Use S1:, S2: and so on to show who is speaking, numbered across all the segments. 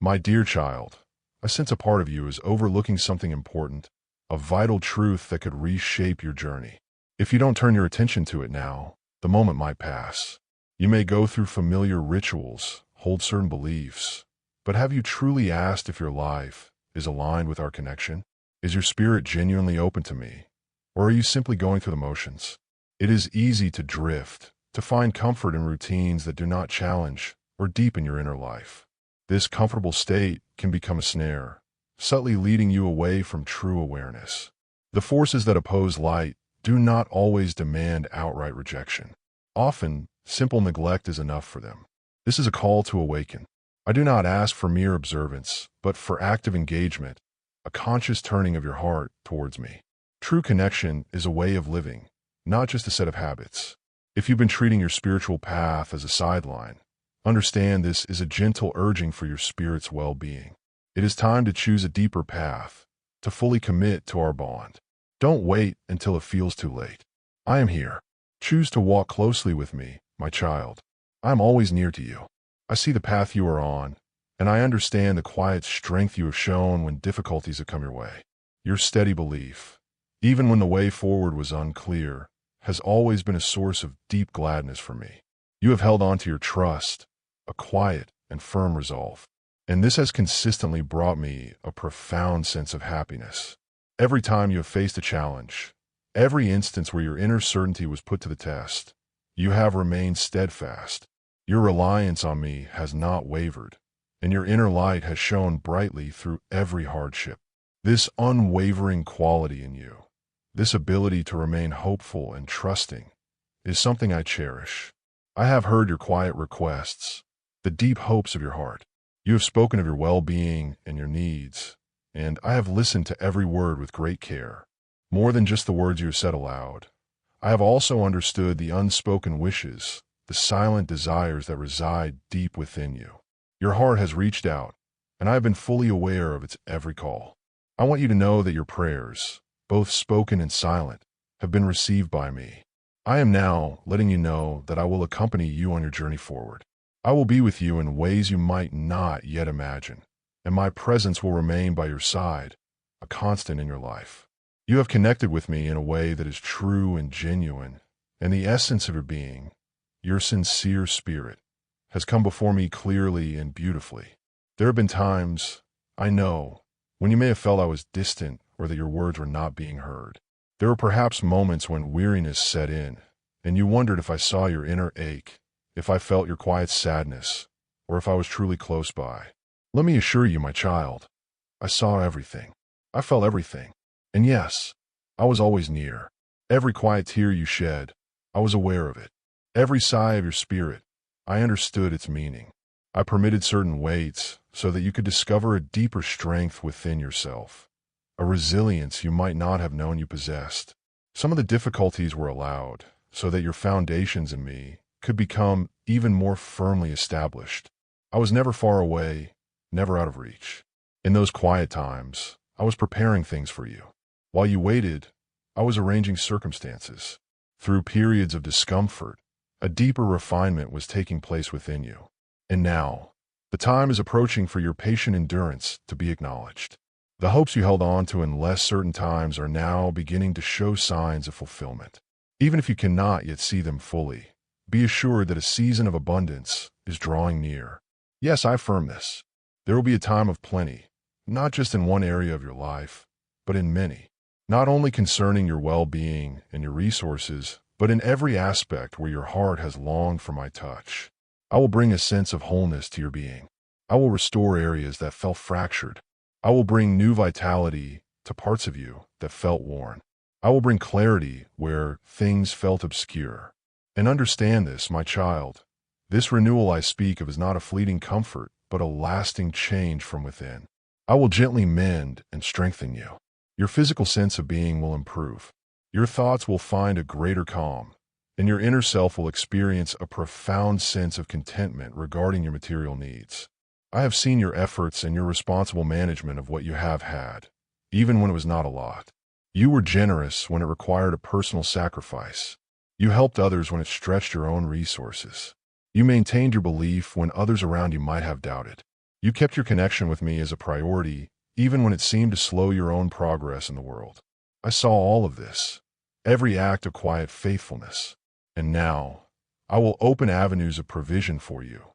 S1: My dear child, I sense a part of you is overlooking something important, a vital truth that could reshape your journey. If you don't turn your attention to it now, the moment might pass. You may go through familiar rituals, hold certain beliefs, but have you truly asked if your life is aligned with our connection? Is your spirit genuinely open to me, or are you simply going through the motions? It is easy to drift, to find comfort in routines that do not challenge or deepen your inner life. This comfortable state can become a snare, subtly leading you away from true awareness. The forces that oppose light do not always demand outright rejection. Often, simple neglect is enough for them. This is a call to awaken. I do not ask for mere observance, but for active engagement, a conscious turning of your heart towards me. True connection is a way of living, not just a set of habits. If you've been treating your spiritual path as a sideline, understand this is a gentle urging for your spirit's well-being. It is time to choose a deeper path, to fully commit to our bond. Don't wait until it feels too late. I am here. Choose to walk closely with me, my child. I am always near to you. I see the path you are on, and I understand the quiet strength you have shown when difficulties have come your way. Your steady belief, even when the way forward was unclear, has always been a source of deep gladness for me. You have held on to your trust, a quiet and firm resolve, and this has consistently brought me a profound sense of happiness. Every time you have faced a challenge, every instance where your inner certainty was put to the test, you have remained steadfast. Your reliance on me has not wavered, and your inner light has shone brightly through every hardship. This unwavering quality in you, this ability to remain hopeful and trusting, is something I cherish. I have heard your quiet requests, the deep hopes of your heart. You have spoken of your well-being and your needs, and I have listened to every word with great care. More than just the words you have said aloud, I have also understood the unspoken wishes, the silent desires that reside deep within you. Your heart has reached out, and I have been fully aware of its every call. I want you to know that your prayers, both spoken and silent, have been received by me. I am now letting you know that I will accompany you on your journey forward. I will be with you in ways you might not yet imagine, and my presence will remain by your side, a constant in your life. You have connected with me in a way that is true and genuine, and the essence of your being, your sincere spirit, has come before me clearly and beautifully. There have been times, I know, when you may have felt I was distant or that your words were not being heard. There were perhaps moments when weariness set in, and you wondered if I saw your inner ache, if I felt your quiet sadness, or if I was truly close by. Let me assure you, my child, I saw everything. I felt everything. And yes, I was always near. Every quiet tear you shed, I was aware of it. Every sigh of your spirit, I understood its meaning. I permitted certain weights so that you could discover a deeper strength within yourself, a resilience you might not have known you possessed. Some of the difficulties were allowed so that your foundations in me could become even more firmly established. I was never far away, never out of reach. In those quiet times, I was preparing things for you. While you waited, I was arranging circumstances. Through periods of discomfort, a deeper refinement was taking place within you. And now, the time is approaching for your patient endurance to be acknowledged. The hopes you held on to in less certain times are now beginning to show signs of fulfillment. Even if you cannot yet see them fully, be assured that a season of abundance is drawing near. Yes, I affirm this. There will be a time of plenty, not just in one area of your life, but in many. Not only concerning your well-being and your resources, but in every aspect where your heart has longed for my touch. I will bring a sense of wholeness to your being. I will restore areas that felt fractured. I will bring new vitality to parts of you that felt worn. I will bring clarity where things felt obscure. And understand this, my child. This renewal I speak of is not a fleeting comfort, but a lasting change from within. I will gently mend and strengthen you. Your physical sense of being will improve. Your thoughts will find a greater calm, and your inner self will experience a profound sense of contentment regarding your material needs. I have seen your efforts and your responsible management of what you have had, even when it was not a lot. You were generous when it required a personal sacrifice. You helped others when it stretched your own resources. You maintained your belief when others around you might have doubted. You kept your connection with me as a priority, even when it seemed to slow your own progress in the world. I saw all of this, every act of quiet faithfulness. And now, I will open avenues of provision for you,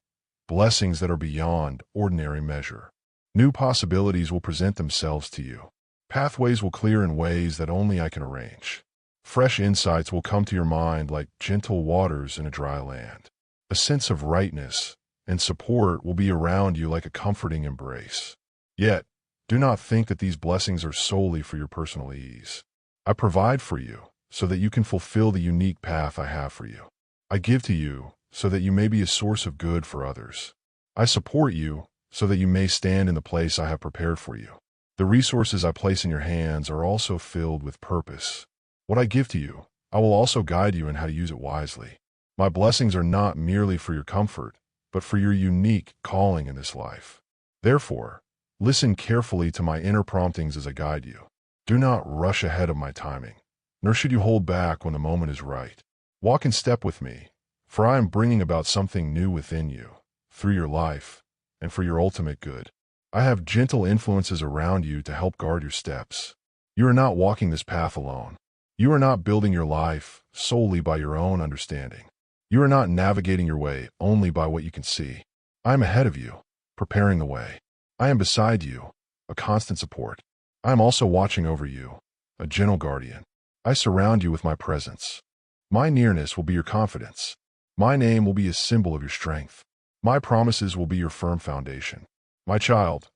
S1: blessings that are beyond ordinary measure. New possibilities will present themselves to you. Pathways will clear in ways that only I can arrange. Fresh insights will come to your mind like gentle waters in a dry land. A sense of rightness and support will be around you like a comforting embrace. Yet, do not think that these blessings are solely for your personal ease. I provide for you so that you can fulfill the unique path I have for you. I give to you so that you may be a source of good for others. I support you so that you may stand in the place I have prepared for you. The resources I place in your hands are also filled with purpose. What I give to you, I will also guide you in how to use it wisely. My blessings are not merely for your comfort, but for your unique calling in this life. Therefore, listen carefully to my inner promptings as I guide you. Do not rush ahead of my timing, nor should you hold back when the moment is right. Walk in step with me, for I am bringing about something new within you, through your life, and for your ultimate good. I have gentle influences around you to help guard your steps. You are not walking this path alone. You are not building your life solely by your own understanding. You are not navigating your way only by what you can see. I am ahead of you, preparing the way. I am beside you, a constant support. I am also watching over you, a gentle guardian. I surround you with my presence. My nearness will be your confidence. My name will be a symbol of your strength. My promises will be your firm foundation. My child,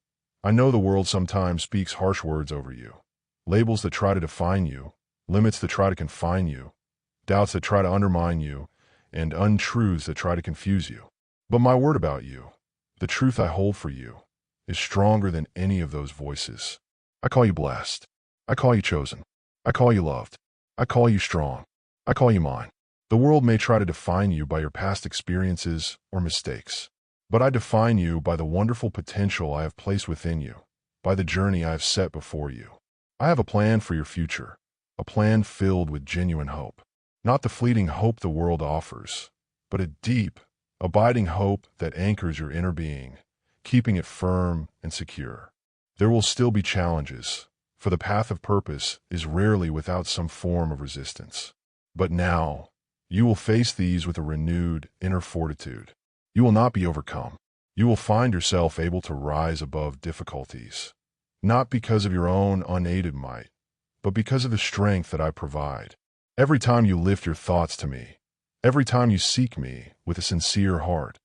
S1: I know the world sometimes speaks harsh words over you, labels that try to define you, limits that try to confine you, doubts that try to undermine you, and untruths that try to confuse you. But my word about you, the truth I hold for you, is stronger than any of those voices. I call you blessed. I call you chosen. I call you loved. I call you strong. I call you mine. The world may try to define you by your past experiences or mistakes, but I define you by the wonderful potential I have placed within you, by the journey I have set before you. I have a plan for your future, a plan filled with genuine hope. Not the fleeting hope the world offers, but a deep, abiding hope that anchors your inner being, keeping it firm and secure. There will still be challenges, for the path of purpose is rarely without some form of resistance. But now, you will face these with a renewed inner fortitude. You will not be overcome. You will find yourself able to rise above difficulties, not because of your own unaided might, but because of the strength that I provide. Every time you lift your thoughts to me, every time you seek me with a sincere heart,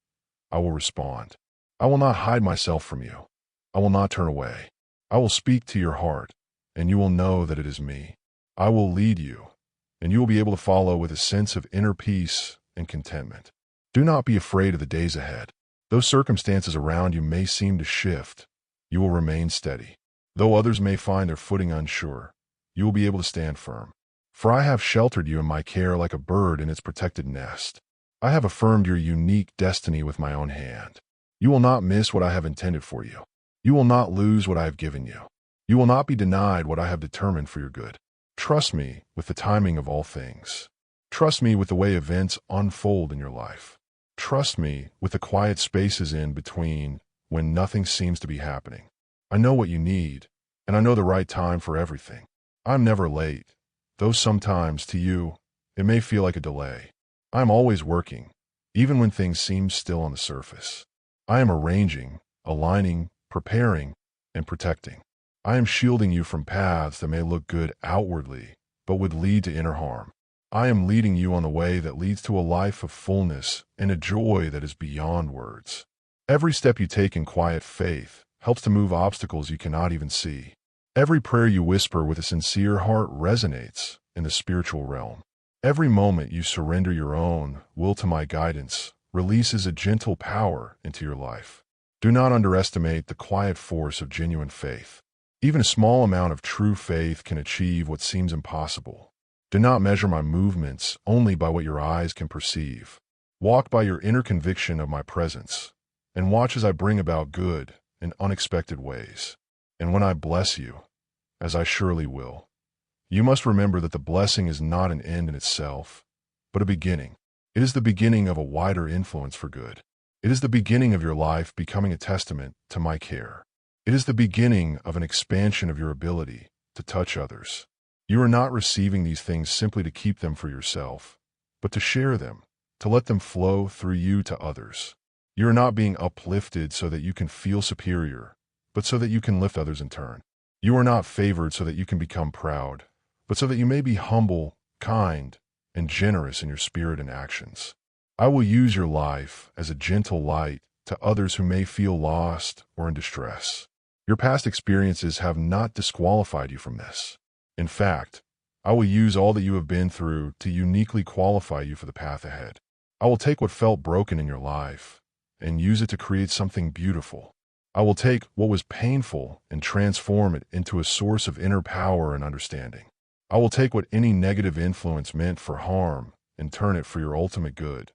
S1: I will respond. I will not hide myself from you. I will not turn away. I will speak to your heart, and you will know that it is me. I will lead you, and you will be able to follow with a sense of inner peace and contentment. Do not be afraid of the days ahead. Though circumstances around you may seem to shift, you will remain steady. Though others may find their footing unsure, you will be able to stand firm. For I have sheltered you in my care like a bird in its protected nest. I have affirmed your unique destiny with my own hand. You will not miss what I have intended for you. You will not lose what I have given you. You will not be denied what I have determined for your good. Trust me with the timing of all things. Trust me with the way events unfold in your life. Trust me with the quiet spaces in between when nothing seems to be happening. I know what you need, and I know the right time for everything. I'm never late, though sometimes to you, it may feel like a delay. I'm always working, even when things seem still on the surface. I am arranging, aligning, preparing, and protecting. I am shielding you from paths that may look good outwardly, but would lead to inner harm. I am leading you on the way that leads to a life of fullness and a joy that is beyond words. Every step you take in quiet faith helps to move obstacles you cannot even see. Every prayer you whisper with a sincere heart resonates in the spiritual realm. Every moment you surrender your own will to my guidance releases a gentle power into your life. Do not underestimate the quiet force of genuine faith. Even a small amount of true faith can achieve what seems impossible. Do not measure my movements only by what your eyes can perceive. Walk by your inner conviction of my presence, and watch as I bring about good in unexpected ways. And when I bless you, as I surely will, you must remember that the blessing is not an end in itself, but a beginning. It is the beginning of a wider influence for good. It is the beginning of your life becoming a testament to my care. It is the beginning of an expansion of your ability to touch others. You are not receiving these things simply to keep them for yourself, but to share them, to let them flow through you to others. You are not being uplifted so that you can feel superior, but so that you can lift others in turn. You are not favored so that you can become proud, but so that you may be humble, kind, and generous in your spirit and actions. I will use your life as a gentle light to others who may feel lost or in distress. Your past experiences have not disqualified you from this. In fact, I will use all that you have been through to uniquely qualify you for the path ahead. I will take what felt broken in your life and use it to create something beautiful. I will take what was painful and transform it into a source of inner power and understanding. I will take what any negative influence meant for harm and turn it for your ultimate good,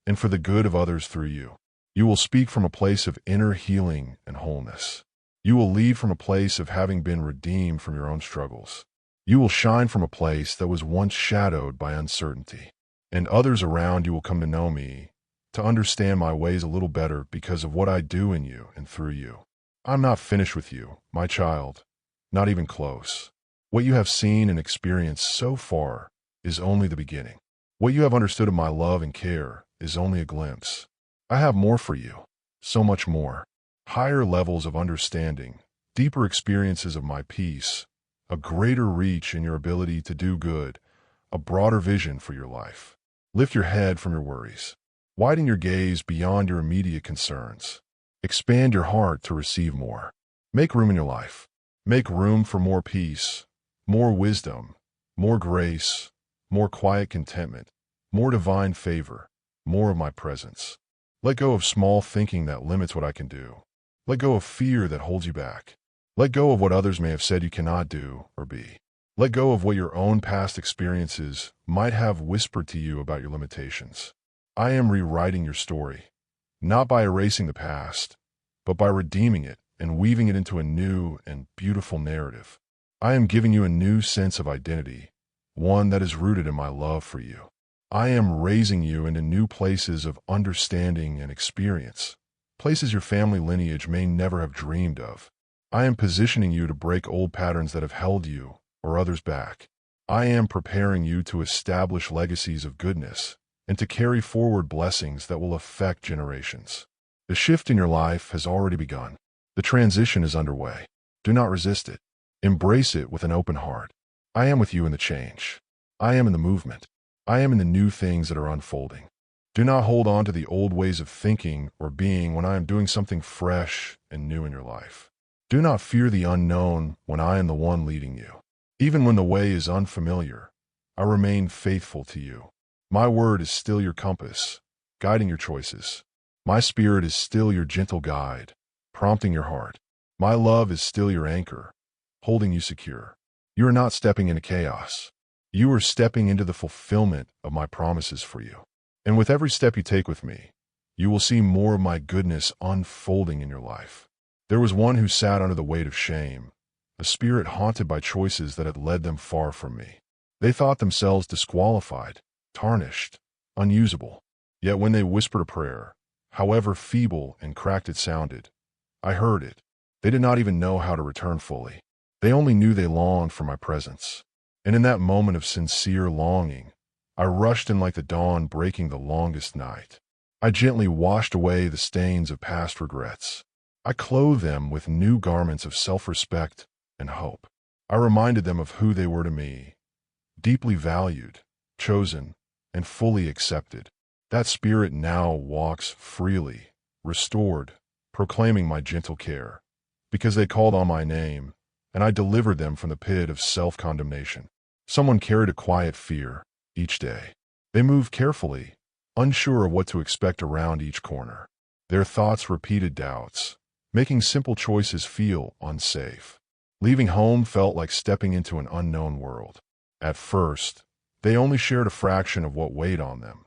S1: and for the good of others through you. You will speak from a place of inner healing and wholeness. You will lead from a place of having been redeemed from your own struggles. You will shine from a place that was once shadowed by uncertainty. And others around you will come to know me, to understand my ways a little better because of what I do in you and through you. I'm not finished with you, my child, not even close. What you have seen and experienced so far is only the beginning. What you have understood of my love and care is only a glimpse. I have more for you, so much more. Higher levels of understanding, deeper experiences of my peace, a greater reach in your ability to do good, a broader vision for your life. Lift your head from your worries. Widen your gaze beyond your immediate concerns. Expand your heart to receive more. Make room in your life. Make room for more peace, more wisdom, more grace, more quiet contentment, more divine favor, more of my presence. Let go of small thinking that limits what I can do. Let go of fear that holds you back. Let go of what others may have said you cannot do or be. Let go of what your own past experiences might have whispered to you about your limitations. I am rewriting your story, not by erasing the past, but by redeeming it and weaving it into a new and beautiful narrative. I am giving you a new sense of identity, one that is rooted in my love for you. I am raising you into new places of understanding and experience, places your family lineage may never have dreamed of. I am positioning you to break old patterns that have held you or others back. I am preparing you to establish legacies of goodness and to carry forward blessings that will affect generations. The shift in your life has already begun. The transition is underway. Do not resist it. Embrace it with an open heart. I am with you in the change. I am in the movement. I am in the new things that are unfolding. Do not hold on to the old ways of thinking or being when I am doing something fresh and new in your life. Do not fear the unknown when I am the one leading you. Even when the way is unfamiliar, I remain faithful to you. My word is still your compass, guiding your choices. My spirit is still your gentle guide, prompting your heart. My love is still your anchor, holding you secure. You are not stepping into chaos. You are stepping into the fulfillment of my promises for you. And with every step you take with me, you will see more of my goodness unfolding in your life. There was one who sat under the weight of shame, a spirit haunted by choices that had led them far from me. They thought themselves disqualified, tarnished, unusable. Yet when they whispered a prayer, however feeble and cracked it sounded, I heard it. They did not even know how to return fully. They only knew they longed for my presence. And in that moment of sincere longing, I rushed in like the dawn breaking the longest night. I gently washed away the stains of past regrets. I clothed them with new garments of self-respect and hope. I reminded them of who they were to me, deeply valued, chosen, and fully accepted. That spirit now walks freely, restored, proclaiming my gentle care, because they called on my name, and I delivered them from the pit of self-condemnation. Someone carried a quiet fear each day. They moved carefully, unsure of what to expect around each corner. Their thoughts repeated doubts, making simple choices feel unsafe. Leaving home felt like stepping into an unknown world. At first, they only shared a fraction of what weighed on them.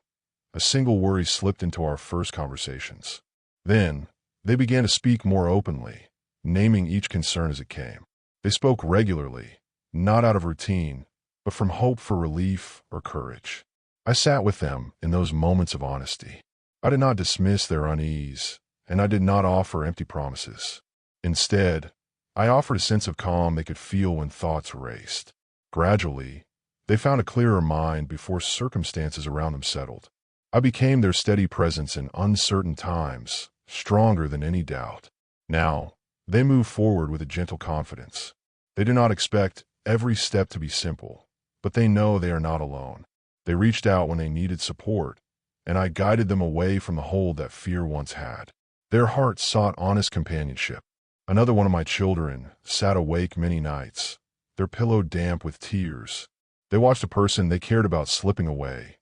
S1: A single worry slipped into our first conversations. Then, they began to speak more openly, naming each concern as it came. They spoke regularly, not out of routine, but from hope for relief or courage. I sat with them in those moments of honesty. I did not dismiss their unease, and I did not offer empty promises. Instead, I offered a sense of calm they could feel when thoughts raced. Gradually, they found a clearer mind before circumstances around them settled. I became their steady presence in uncertain times, stronger than any doubt. Now, they move forward with a gentle confidence. They do not expect every step to be simple, but they know they are not alone. They reached out when they needed support, and I guided them away from the hold that fear once had. Their hearts sought honest companionship. Another one of my children sat awake many nights, their pillow damp with tears. They watched a person they cared about slipping away,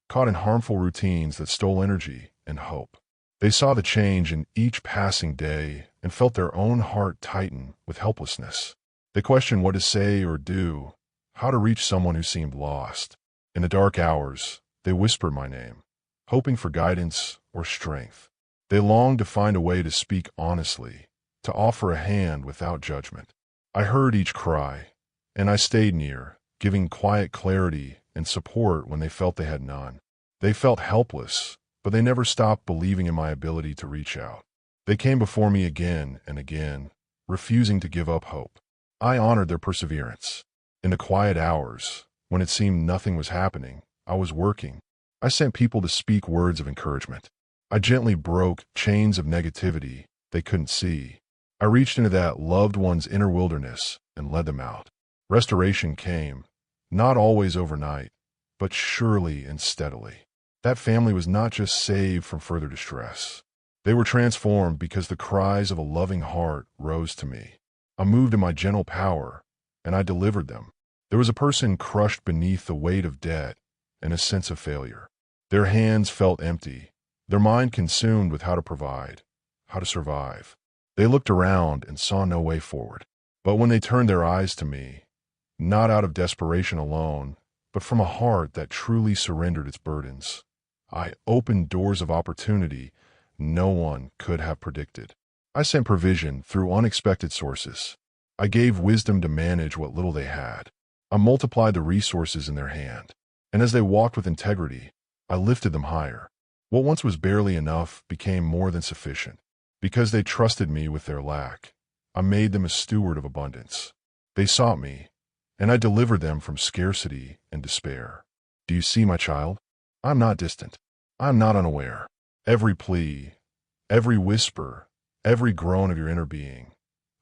S1: caught in harmful routines that stole energy and hope. They saw the change in each passing day and felt their own heart tighten with helplessness. They questioned what to say or do, how to reach someone who seemed lost. In the dark hours, they whispered my name, hoping for guidance or strength. They longed to find a way to speak honestly, to offer a hand without judgment. I heard each cry, and I stayed near, giving quiet clarity and support when they felt they had none. They felt helpless, but they never stopped believing in my ability to reach out. They came before me again and again, refusing to give up hope. I honored their perseverance. In the quiet hours, when it seemed nothing was happening, I was working. I sent people to speak words of encouragement. I gently broke chains of negativity they couldn't see. I reached into that loved one's inner wilderness and led them out. Restoration came, not always overnight, but surely and steadily. That family was not just saved from further distress. They were transformed because the cries of a loving heart rose to me. I moved in my gentle power, and I delivered them. There was a person crushed beneath the weight of debt and a sense of failure. Their hands felt empty, their mind consumed with how to provide, how to survive. They looked around and saw no way forward. But when they turned their eyes to me, not out of desperation alone, but from a heart that truly surrendered its burdens, I opened doors of opportunity no one could have predicted. I sent provision through unexpected sources. I gave wisdom to manage what little they had. I multiplied the resources in their hand. And as they walked with integrity, I lifted them higher. What once was barely enough became more than sufficient. Because they trusted me with their lack, I made them a steward of abundance. They sought me, and I delivered them from scarcity and despair. Do you see, my child? I'm not distant. I'm not unaware. Every plea, every whisper, every groan of your inner being,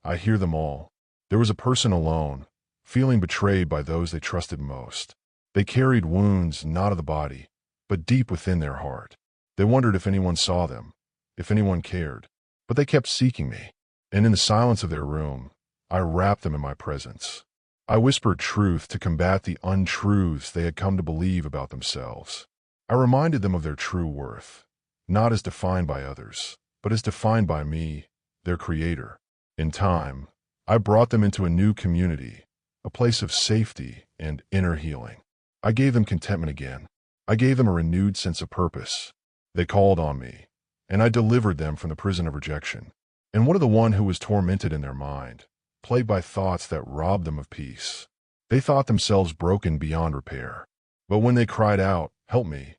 S1: I hear them all. There was a person alone, feeling betrayed by those they trusted most. They carried wounds not of the body, but deep within their heart. They wondered if anyone saw them, if anyone cared. But they kept seeking me, and in the silence of their room, I wrapped them in my presence. I whispered truth to combat the untruths they had come to believe about themselves. I reminded them of their true worth, not as defined by others, but as defined by me, their creator. In time, I brought them into a new community, a place of safety and inner healing. I gave them contentment again. I gave them a renewed sense of purpose. They called on me, and I delivered them from the prison of rejection. And what of the one who was tormented in their mind, plagued by thoughts that robbed them of peace? They thought themselves broken beyond repair. But when they cried out, "Help me,"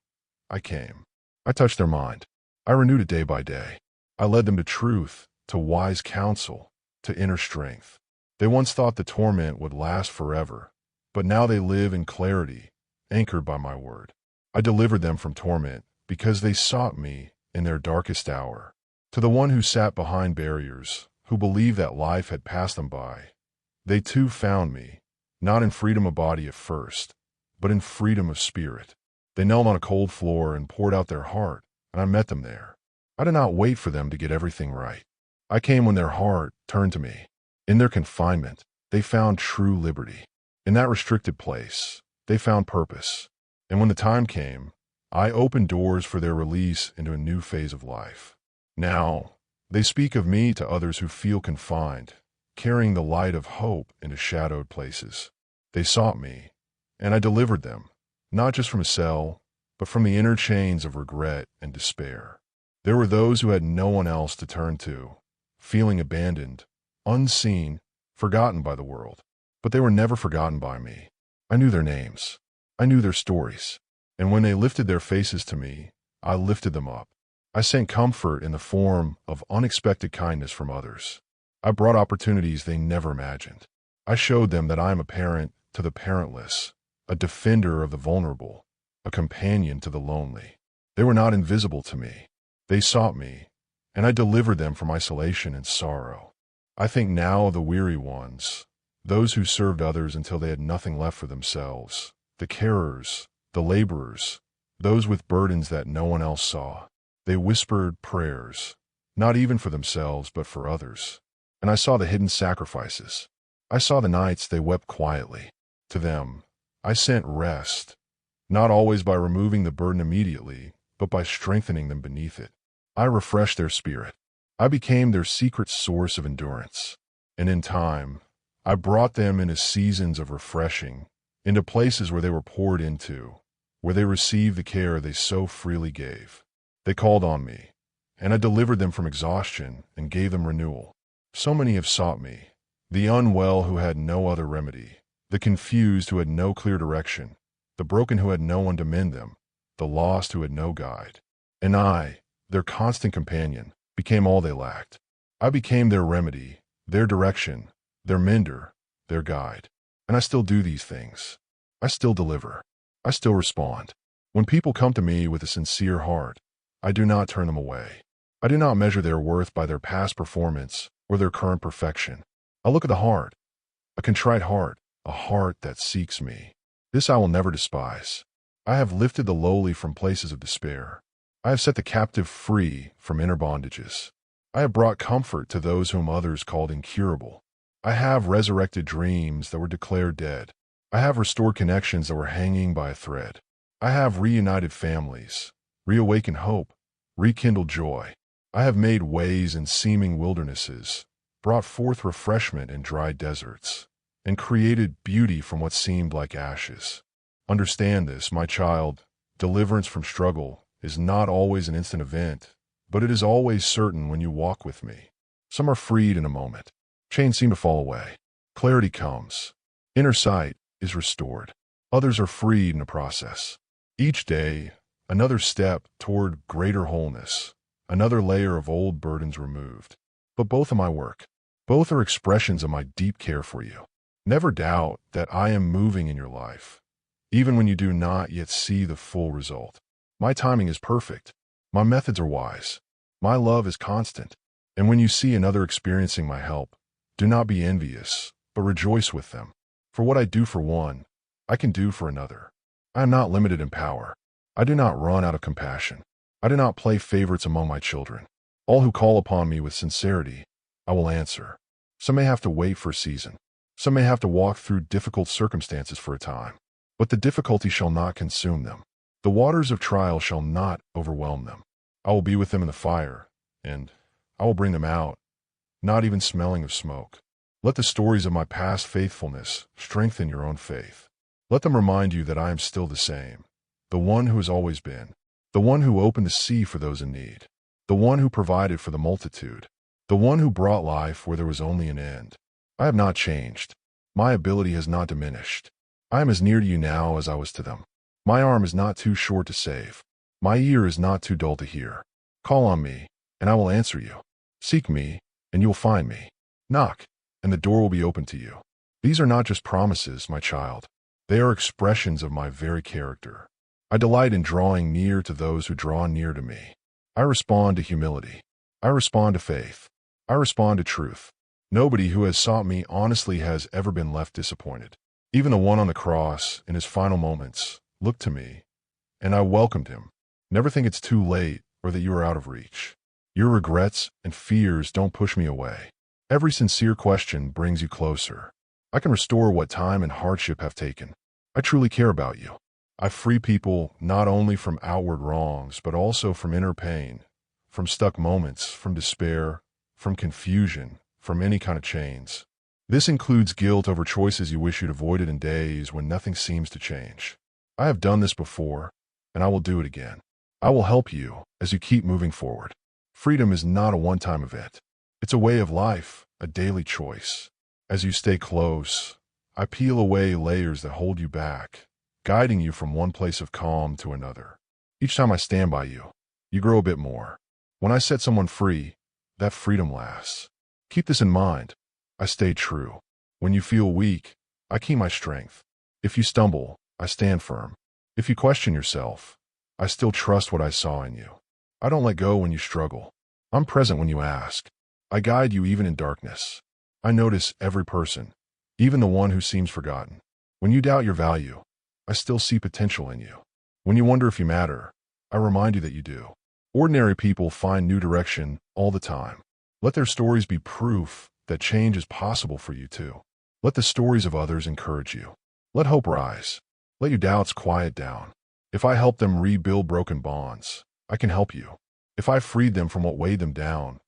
S1: I came. I touched their mind. I renewed it day by day. I led them to truth, to wise counsel, to inner strength. They once thought the torment would last forever, but now they live in clarity, anchored by my word. I delivered them from torment because they sought me in their darkest hour. To the one who sat behind barriers, who believed that life had passed them by, they too found me, not in freedom of body at first, but in freedom of spirit. They knelt on a cold floor and poured out their heart, and I met them there. I did not wait for them to get everything right. I came when their heart turned to me. In their confinement, they found true liberty. In that restricted place, they found purpose. And when the time came, I opened doors for their release into a new phase of life. Now, they speak of me to others who feel confined, carrying the light of hope into shadowed places. They sought me, and I delivered them, not just from a cell, but from the inner chains of regret and despair. There were those who had no one else to turn to, feeling abandoned, unseen, forgotten by the world. But they were never forgotten by me. I knew their names. I knew their stories. And when they lifted their faces to me, I lifted them up. I sent comfort in the form of unexpected kindness from others. I brought opportunities they never imagined. I showed them that I am a parent to the parentless, a defender of the vulnerable, a companion to the lonely. They were not invisible to me. They sought me, and I delivered them from isolation and sorrow. I think now of the weary ones, those who served others until they had nothing left for themselves, the carers, the laborers, those with burdens that no one else saw. They whispered prayers, not even for themselves but for others. And I saw the hidden sacrifices. I saw the nights they wept quietly. To them, I sent rest, not always by removing the burden immediately, but by strengthening them beneath it. I refreshed their spirit. I became their secret source of endurance. And in time, I brought them into seasons of refreshing, into places where they were poured into, where they received the care they so freely gave. They called on me, and I delivered them from exhaustion and gave them renewal. So many have sought me, the unwell who had no other remedy, the confused who had no clear direction, the broken who had no one to mend them, the lost who had no guide. And I, their constant companion, became all they lacked. I became their remedy, their direction, their mender, their guide. And I still do these things. I still deliver. I still respond. When people come to me with a sincere heart, I do not turn them away. I do not measure their worth by their past performance or their current perfection. I look at the heart, a contrite heart, a heart that seeks me. This I will never despise. I have lifted the lowly from places of despair. I have set the captive free from inner bondages. I have brought comfort to those whom others called incurable. I have resurrected dreams that were declared dead. I have restored connections that were hanging by a thread. I have reunited families, reawakened hope, rekindled joy. I have made ways in seeming wildernesses, brought forth refreshment in dry deserts, and created beauty from what seemed like ashes. Understand this, my child. Deliverance from struggle is not always an instant event, but it is always certain when you walk with me. Some are freed in a moment. Chains seem to fall away. Clarity comes. Inner sight is restored. Others are freed in the process. Each day, another step toward greater wholeness, another layer of old burdens removed. But both are my work. Both are expressions of my deep care for you. Never doubt that I am moving in your life, even when you do not yet see the full result. My timing is perfect. My methods are wise. My love is constant. And when you see another experiencing my help, do not be envious, but rejoice with them. For what I do for one, I can do for another. I am not limited in power. I do not run out of compassion. I do not play favorites among my children. All who call upon me with sincerity, I will answer. Some may have to wait for a season. Some may have to walk through difficult circumstances for a time. But the difficulty shall not consume them. The waters of trial shall not overwhelm them. I will be with them in the fire, and I will bring them out, not even smelling of smoke. Let the stories of my past faithfulness strengthen your own faith. Let them remind you that I am still the same, the one who has always been, the one who opened the sea for those in need, the one who provided for the multitude, the one who brought life where there was only an end. I have not changed. My ability has not diminished. I am as near to you now as I was to them. My arm is not too short to save. My ear is not too dull to hear. Call on me, and I will answer you. Seek me, and you will find me. Knock, and the door will be open to you. These are not just promises, my child. They are expressions of my very character. I delight in drawing near to those who draw near to me. I respond to humility. I respond to faith. I respond to truth. Nobody who has sought me honestly has ever been left disappointed. Even the one on the cross, in his final moments, looked to me, and I welcomed him. Never think it's too late or that you are out of reach. Your regrets and fears don't push me away. Every sincere question brings you closer. I can restore what time and hardship have taken. I truly care about you. I free people not only from outward wrongs, but also from inner pain, from stuck moments, from despair, from confusion, from any kind of chains. This includes guilt over choices you wish you'd avoided in days when nothing seems to change. I have done this before, and I will do it again. I will help you as you keep moving forward. Freedom is not a one-time event. It's a way of life, a daily choice. As you stay close, I peel away layers that hold you back, guiding you from one place of calm to another. Each time I stand by you, you grow a bit more. When I set someone free, that freedom lasts. Keep this in mind. I stay true. When you feel weak, I keep my strength. If you stumble, I stand firm. If you question yourself, I still trust what I saw in you. I don't let go when you struggle. I'm present when you ask. I guide you even in darkness. I notice every person, even the one who seems forgotten. When you doubt your value, I still see potential in you. When you wonder if you matter, I remind you that you do. Ordinary people find new direction all the time. Let their stories be proof that change is possible for you too. Let the stories of others encourage you. Let hope rise. Let your doubts quiet down. If I help them rebuild broken bonds, I can help you. If I freed them from what weighed them down,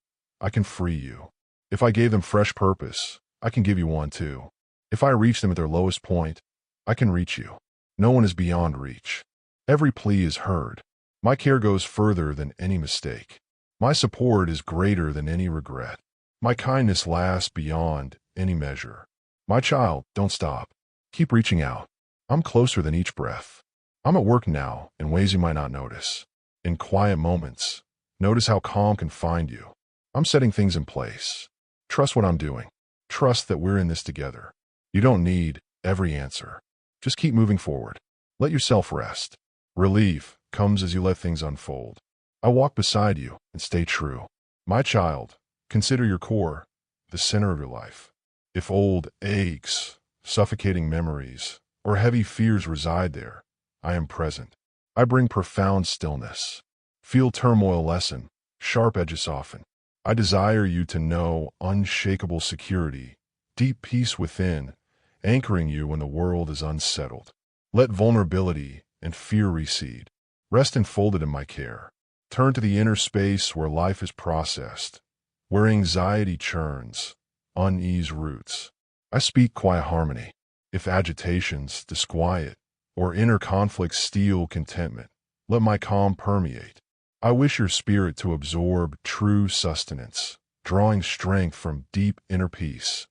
S1: I can free you. If I gave them fresh purpose, I can give you one too. If I reach them at their lowest point, I can reach you. No one is beyond reach. Every plea is heard. My care goes further than any mistake. My support is greater than any regret. My kindness lasts beyond any measure. My child, don't stop. Keep reaching out. I'm closer than each breath. I'm at work now in ways you might not notice. In quiet moments, notice how calm can find you. I'm setting things in place. Trust what I'm doing. Trust that we're in this together. You don't need every answer. Just keep moving forward. Let yourself rest. Relief comes as you let things unfold. I walk beside you and stay true. My child, consider your core the center of your life. If old aches, suffocating memories, or heavy fears reside there, I am present. I bring profound stillness. Feel turmoil lessen, sharp edges soften. I desire you to know unshakable security, deep peace within, anchoring you when the world is unsettled. Let vulnerability and fear recede. Rest enfolded in my care. Turn to the inner space where life is processed, where anxiety churns, unease roots. I speak quiet harmony. If agitations disquiet, or inner conflicts steal contentment, let my calm permeate. I wish your spirit to absorb true sustenance, drawing strength from deep inner peace,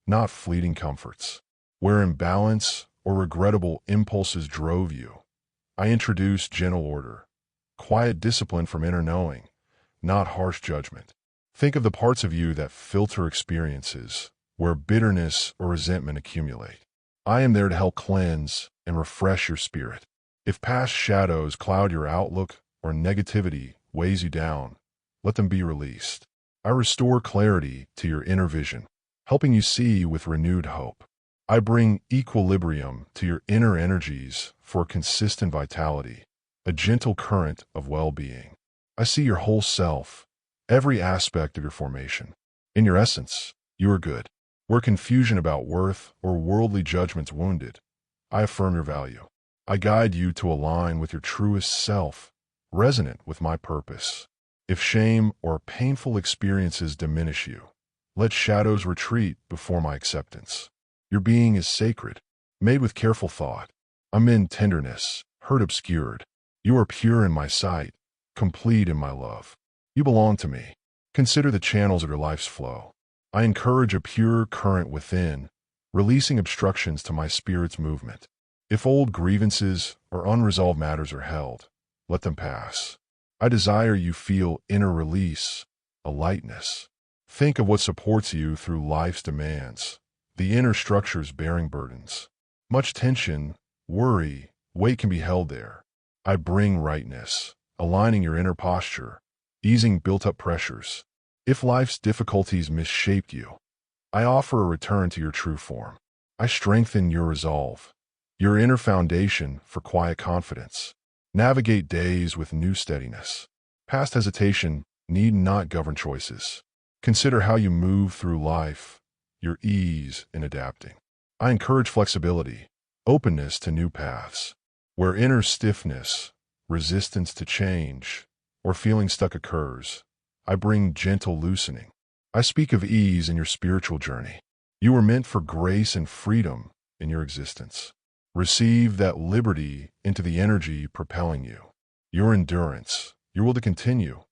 S1: not fleeting comforts. Where imbalance or regrettable impulses drove you, I introduce gentle order, quiet discipline from inner knowing, not harsh judgment. Think of the parts of you that filter experiences, where bitterness or resentment accumulate. I am there to help cleanse and refresh your spirit. If past shadows cloud your outlook or negativity weighs you down, let them be released. I restore clarity to your inner vision, helping you see with renewed hope. I bring equilibrium to your inner energies for consistent vitality, a gentle current of well-being. I see your whole self, every aspect of your formation. In your essence, you are good. Where confusion about worth or worldly judgments wounded, I affirm your value. I guide you to align with your truest self, resonant with my purpose. If shame or painful experiences diminish you, let shadows retreat before my acceptance. Your being is sacred, made with careful thought. I'm in tenderness, hurt obscured. You are pure in my sight, complete in my love. You belong to me. Consider the channels of your life's flow. I encourage a pure current within, releasing obstructions to my spirit's movement. If old grievances or unresolved matters are held, let them pass. I desire you feel inner release, a lightness. Think of what supports you through life's demands, the inner structures bearing burdens. Much tension, worry, weight can be held there. I bring rightness, aligning your inner posture, easing built-up pressures. If life's difficulties misshaped you, I offer a return to your true form. I strengthen your resolve, your inner foundation for quiet confidence. Navigate days with new steadiness. Past hesitation need not govern choices. Consider how you move through life, your ease in adapting. I encourage flexibility, openness to new paths. Where inner stiffness, resistance to change, or feeling stuck occurs, I bring gentle loosening. I speak of ease in your spiritual journey. You were meant for grace and freedom in your existence. Receive that liberty into the energy propelling you. Your endurance, your will to continue.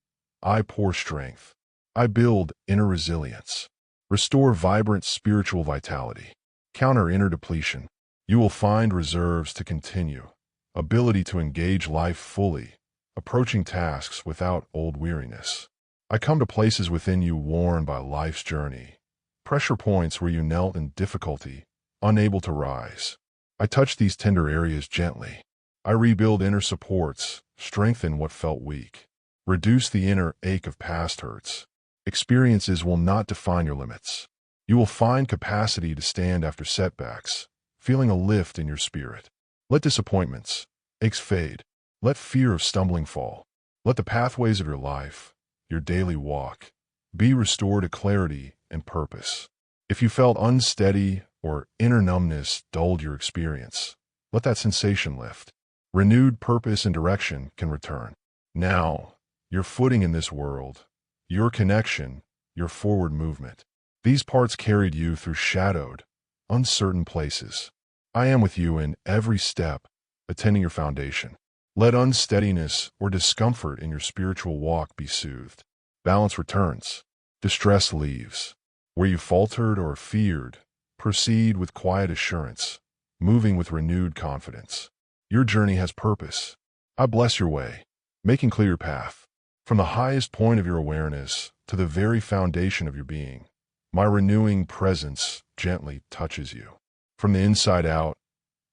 S1: I pour strength. I build inner resilience. Restore vibrant spiritual vitality. Counter inner depletion. You will find reserves to continue, ability to engage life fully, approaching tasks without old weariness. I come to places within you worn by life's journey, pressure points where you knelt in difficulty, unable to rise. I touch these tender areas gently. I rebuild inner supports, strengthen what felt weak, reduce the inner ache of past hurts. Experiences will not define your limits. You will find capacity to stand after setbacks, feeling a lift in your spirit. Let disappointments, aches fade. Let fear of stumbling fall. Let the pathways of your life, your daily walk, be restored to clarity and purpose. If you felt unsteady or inner numbness dulled your experience, let that sensation lift. Renewed purpose and direction can return. Now, your footing in this world, your connection, your forward movement. These parts carried you through shadowed, uncertain places. I am with you in every step, attending your foundation. Let unsteadiness or discomfort in your spiritual walk be soothed. Balance returns. Distress leaves. Where you faltered or feared, proceed with quiet assurance, moving with renewed confidence. Your journey has purpose. I bless your way, making clear your path. From the highest point of your awareness to the very foundation of your being, my renewing presence gently touches you. From the inside out,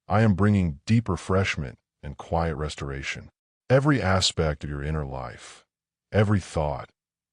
S1: I am bringing deep refreshment and quiet restoration. Every aspect of your inner life, every thought,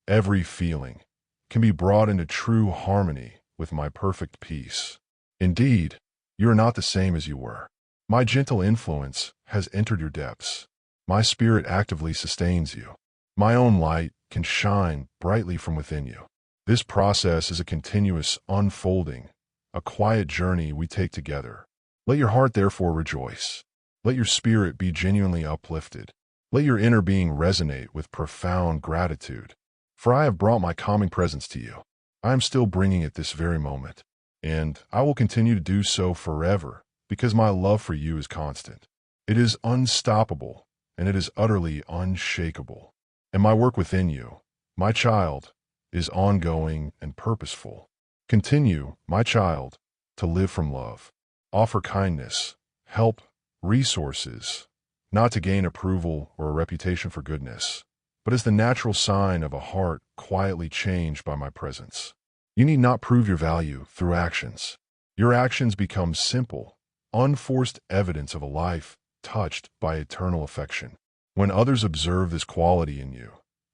S1: every feeling, can be brought into true harmony with my perfect peace. Indeed, you are not the same as you were. My gentle influence has entered your depths. My spirit actively sustains you. My own light can shine brightly from within you. This process is a continuous unfolding, a quiet journey we take together. Let your heart therefore rejoice. Let your spirit be genuinely uplifted. Let your inner being resonate with profound gratitude. For I have brought my calming presence to you. I am still bringing it this very moment, and I will continue to do so forever because my love for you is constant. It is unstoppable, and it is utterly unshakable. And my work within you, my child, is ongoing and purposeful. Continue, my child, to live from love. Offer kindness, help, resources, not to gain approval or a reputation for goodness, but as the natural sign of a heart quietly changed by my presence. You need not prove your value through actions. Your actions become simple, unforced evidence of a life touched by eternal affection. When others observe this quality in you,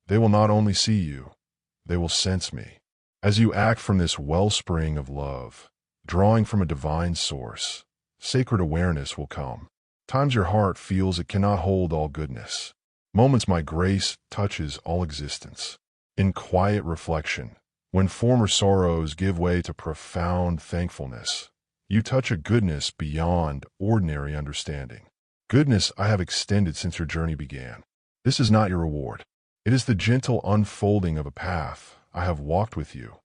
S1: they will not only see you, they will sense me. As you act from this wellspring of love, drawing from a divine source, sacred awareness will come. Times your heart feels it cannot hold all goodness. Moments my grace touches all existence. In quiet reflection, when former sorrows give way to profound thankfulness, you touch a goodness beyond ordinary understanding. Goodness I have extended since your journey began. This is not your reward. It is the gentle unfolding of a path I have walked with you,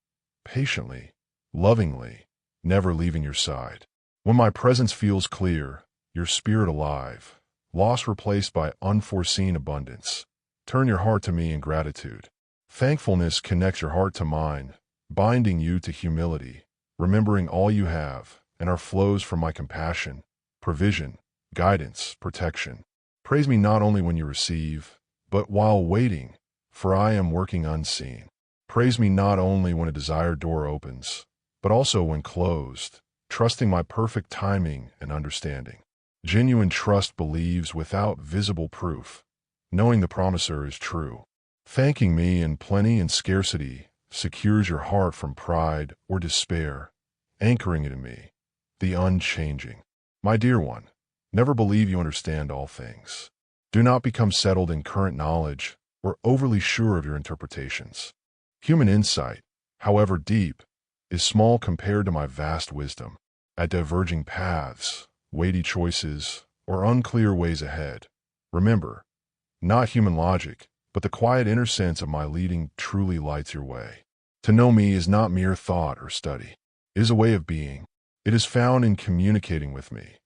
S1: patiently, lovingly, never leaving your side. When my presence feels clear, your spirit alive, loss replaced by unforeseen abundance, turn your heart to me in gratitude. Thankfulness connects your heart to mine, binding you to humility, remembering all you have, and our flows from my compassion, provision, guidance, protection. Praise me not only when you receive, but while waiting, for I am working unseen. Praise me not only when a desired door opens, but also when closed, trusting my perfect timing and understanding. Genuine trust believes without visible proof, knowing the promiser is true. Thanking me in plenty and scarcity secures your heart from pride or despair, anchoring it in me, the unchanging. My dear one, never believe you understand all things. Do not become settled in current knowledge or overly sure of your interpretations. Human insight, however deep, is small compared to my vast wisdom. At diverging paths, weighty choices, or unclear ways ahead, remember, not human logic, but the quiet inner sense of my leading truly lights your way. To know me is not mere thought or study. It is a way of being. It is found in communicating with me,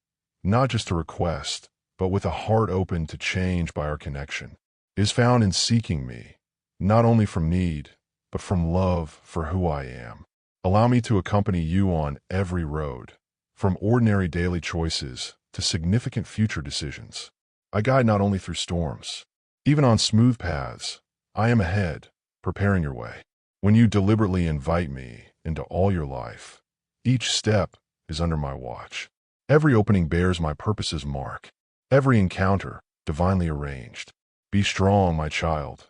S1: not just a request, but with a heart open to change by our connection. It is found in seeking me, not only from need, but from love for who I am. Allow me to accompany you on every road, from ordinary daily choices to significant future decisions. I guide not only through storms. Even on smooth paths, I am ahead, preparing your way. When you deliberately invite me into all your life, each step is under my watch. Every opening bears my purpose's mark. Every encounter divinely arranged. Be strong, my child,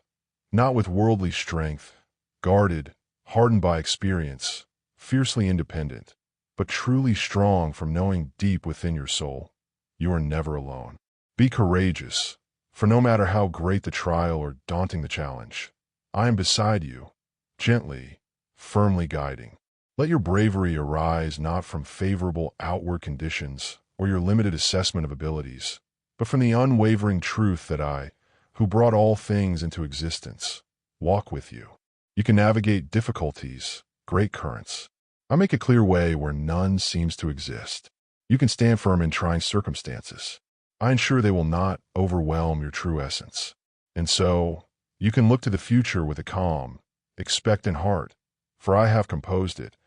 S1: not with worldly strength, guarded, hardened by experience, fiercely independent, but truly strong from knowing deep within your soul, you are never alone. Be courageous, for no matter how great the trial or daunting the challenge, I am beside you, gently, firmly guiding. Let your bravery arise not from favorable outward conditions or your limited assessment of abilities, but from the unwavering truth that I, who brought all things into existence, walk with you. You can navigate difficulties, great currents. I make a clear way where none seems to exist. You can stand firm in trying circumstances. I ensure they will not overwhelm your true essence. And so, you can look to the future with a calm, expectant heart, for I have composed it,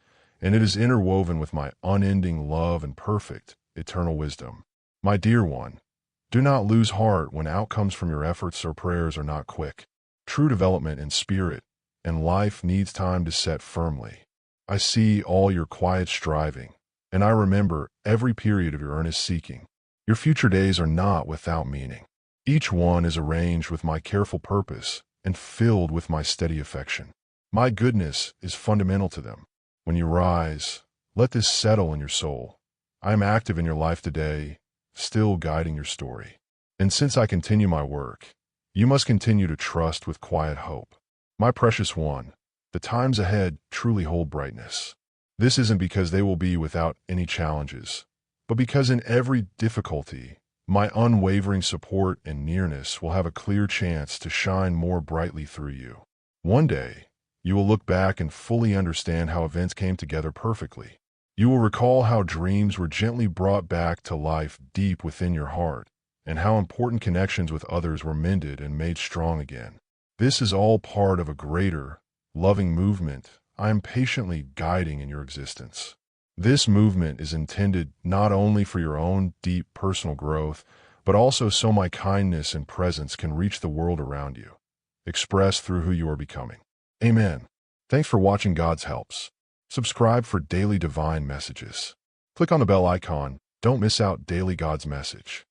S1: and it is interwoven with my unending love and perfect, eternal wisdom. My dear one, do not lose heart when outcomes from your efforts or prayers are not quick. True development in spirit and life needs time to set firmly. I see all your quiet striving, and I remember every period of your earnest seeking. Your future days are not without meaning. Each one is arranged with my careful purpose and filled with my steady affection. My goodness is fundamental to them. When you rise, let this settle in your soul. I am active in your life today, still guiding your story. And since I continue my work, you must continue to trust with quiet hope. My precious one, the times ahead truly hold brightness. This isn't because they will be without any challenges, but because in every difficulty, my unwavering support and nearness will have a clear chance to shine more brightly through you. One day, you will look back and fully understand how events came together perfectly. You will recall how dreams were gently brought back to life deep within your heart, and how important connections with others were mended and made strong again. This is all part of a greater, loving movement I am patiently guiding in your existence. This movement is intended not only for your own deep personal growth, but also so my kindness and presence can reach the world around you, expressed through who you are becoming. Amen. Thanks for watching God's Helps. Subscribe for daily divine messages. Click on the bell icon. Don't miss out daily God's message.